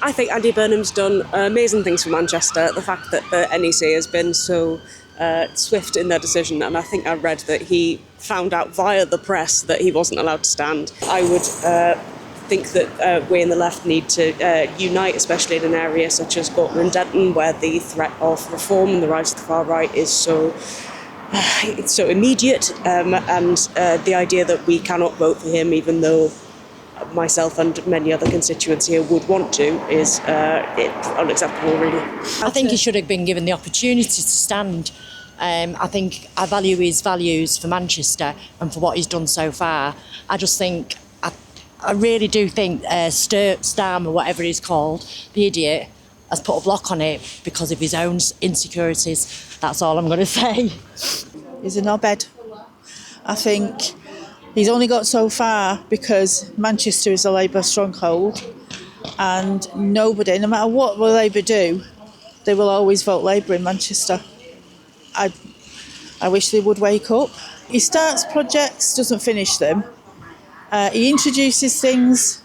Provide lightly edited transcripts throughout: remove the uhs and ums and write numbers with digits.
I think Andy Burnham's done amazing things for Manchester. The fact that the NEC has been so swift in their decision, and I think I read that he found out via the press that he wasn't allowed to stand. I would think that we in the left need to unite, especially in an area such as Gorton Denton, where the threat of reform and the rise of the far right is so immediate, and the idea that we cannot vote for him, even though myself and many other constituents here would want to, is unacceptable, really. I think he should have been given the opportunity to stand. I think I value his values for Manchester and for what he's done so far. I just think, I really do think Starmer, whatever he's called, the idiot, has put a block on it because of his own insecurities. That's all I'm going to say. He's a knobhead. I think he's only got so far because Manchester is a Labour stronghold, and nobody, no matter what will Labour do, they will always vote Labour in Manchester. I wish they would wake up. He starts projects, doesn't finish them. He introduces things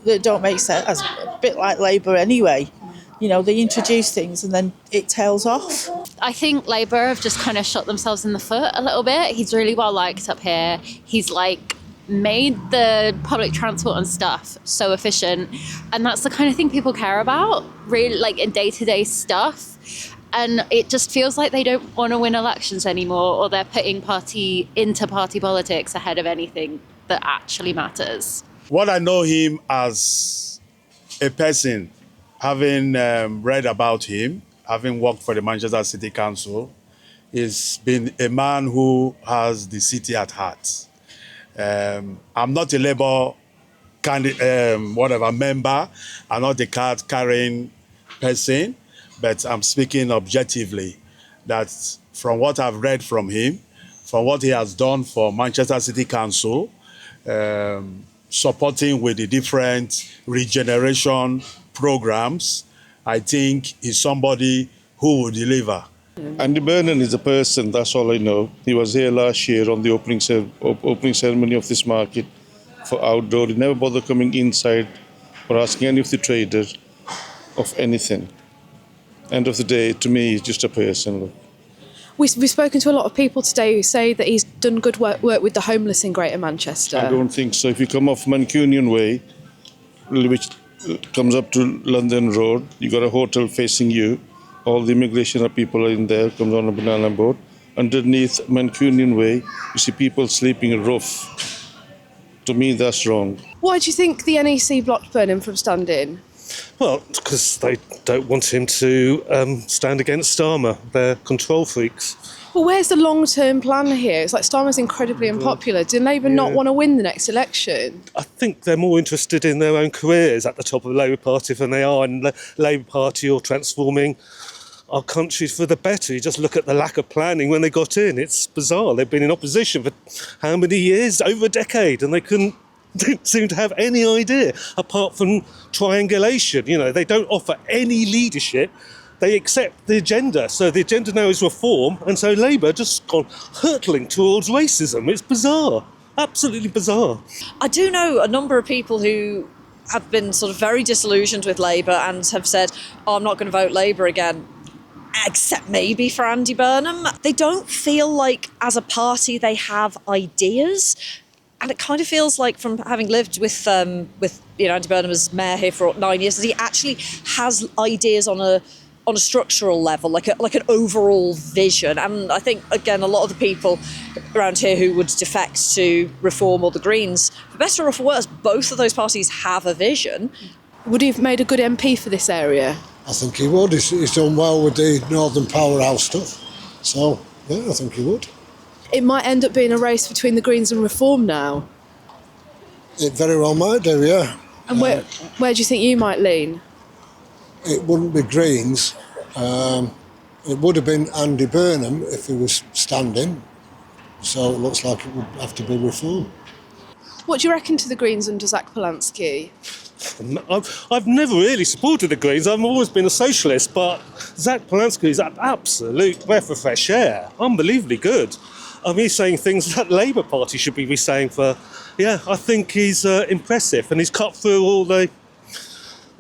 that don't make sense, a bit like Labour anyway. You know, they introduce things and then it tails off. I think Labour have just kind of shot themselves in the foot a little bit. He's really well liked up here. He's made the public transport and stuff so efficient. And that's the kind of thing people care about, really, in day-to-day stuff. And it just feels like they don't want to win elections anymore, or they're putting party politics ahead of anything that actually matters. What I know him as a person, having read about him, having worked for the Manchester City Council, he's been a man who has the city at heart. I'm not a Labour member. I'm not a card-carrying person, but I'm speaking objectively that from what I've read from him, from what he has done for Manchester City Council, supporting with the different regeneration programs, I think he's somebody who will deliver. Andy Burnham is a person, that's all I know. He was here last year on the opening ceremony of this market for outdoor. He never bothered coming inside or asking any of the traders of anything. End of the day, to me, he's just a person. Look. We've spoken to a lot of people today who say that he's done good work with the homeless in Greater Manchester. I don't think so. If you come off Mancunian Way, which comes up to London Road, you got a hotel facing you. All the immigration people are in there, comes on a banana boat. Underneath Mancunian Way, you see people sleeping in roof. To me, that's wrong. Why do you think the NEC blocked Burnham from standing? Well, because they don't want him to stand against Starmer. They're control freaks. Well, where's the long-term plan here? It's like Starmer's incredibly unpopular. Do Labour not want to win the next election? I think they're more interested in their own careers at the top of the Labour Party than they are in the Labour Party or transforming our country for the better. You just look at the lack of planning when they got in. It's bizarre. They've been in opposition for how many years? Over a decade, and they didn't seem to have any idea apart from triangulation. You know, they don't offer any leadership. They accept the agenda. So the agenda now is reform, and so Labour just gone hurtling towards racism. It's bizarre, absolutely bizarre. I do know a number of people who have been sort of very disillusioned with Labour and have said, "Oh, I'm not going to vote Labour again," except maybe for Andy Burnham. They don't feel like, as a party, they have ideas. And it kind of feels like, from having lived with Andy Burnham as mayor here for 9 years, that he actually has ideas on a structural level, like an overall vision. And I think, again, a lot of the people around here who would defect to Reform or the Greens, for better or for worse, both of those parties have a vision. Would he have made a good MP for this area? I think he would. He's done well with the Northern Powerhouse stuff. So, yeah, I think he would. It might end up being a race between the Greens and Reform now. It very well might do, yeah. And where do you think you might lean? It wouldn't be Greens. It would have been Andy Burnham if he was standing. So it looks like it would have to be Reform. What do you reckon to the Greens under Zach Polanski? I've never really supported the Greens. I've always been a socialist, but Zach Polanski is an absolute breath of fresh air. Unbelievably good. I mean, he's saying things that the Labour Party should be saying for... Yeah, I think he's impressive, and he's cut through all the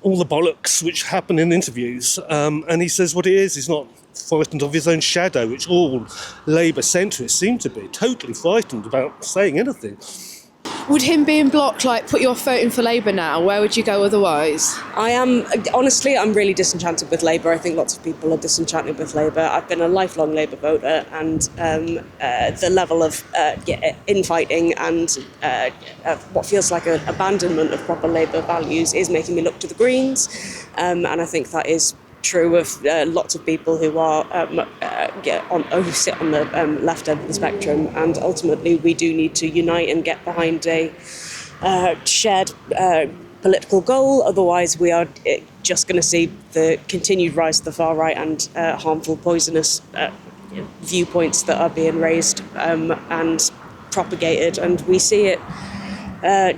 all the bollocks which happen in interviews, and he says what it is. He's not frightened of his own shadow, which all Labour centrists seem to be, totally frightened about saying anything. Would him being blocked put you off voting for Labour now? Where would you go otherwise? Honestly, I'm really disenchanted with Labour. I think lots of people are disenchanted with Labour. I've been a lifelong Labour voter, and the level of infighting and what feels like an abandonment of proper Labour values is making me look to the Greens, and I think that is true of lots of people who are who sit on the left end of the spectrum, and ultimately we do need to unite and get behind a shared political goal. Otherwise we are just going to see the continued rise of the far right and harmful, poisonous viewpoints that are being raised and propagated, and we see it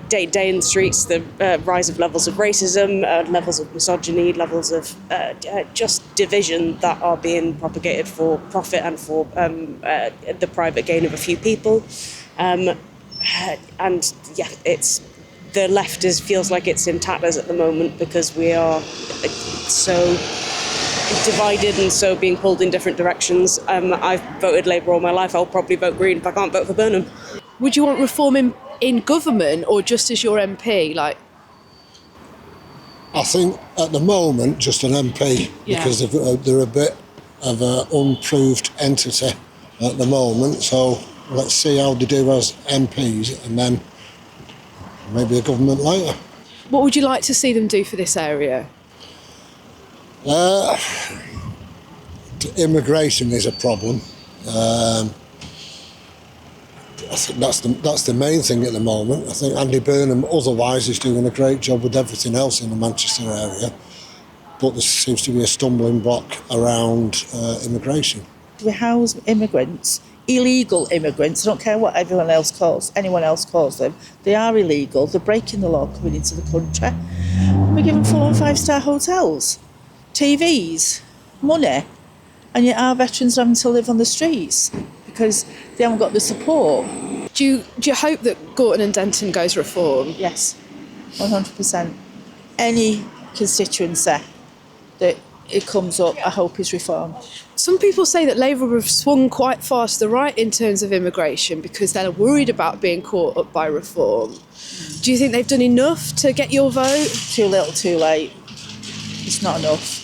day to day in the streets, the rise of levels of racism, levels of misogyny, levels of just division that are being propagated for profit and for the private gain of a few people. It's the left feels like it's in tatters at the moment because we are so divided and so being pulled in different directions. I've voted Labour all my life. I'll probably vote Green if I can't vote for Burnham. Would you want reform in government or just as your MP? I think at the moment just an MP, because they're a bit of an unproved entity at the moment. So let's see how they do as MPs, and then maybe a government later. What would you like to see them do for this area? Immigration is a problem. I think that's the main thing at the moment. I think Andy Burnham otherwise is doing a great job with everything else in the Manchester area, but there seems to be a stumbling block around immigration. We house immigrants, illegal immigrants. I don't care what anyone else calls them. They are illegal. They're breaking the law coming into the country. And we give them 4- and 5-star hotels, TVs, money, and yet our veterans are having to live on the streets because they haven't got the support. Do you hope that Gorton and Denton goes reform? Yes, 100%. Any constituency that it comes up, I hope is reformed. Some people say that Labour have swung quite far to the right in terms of immigration because they're worried about being caught up by reform. Do you think they've done enough to get your vote? Too little, too late. It's not enough.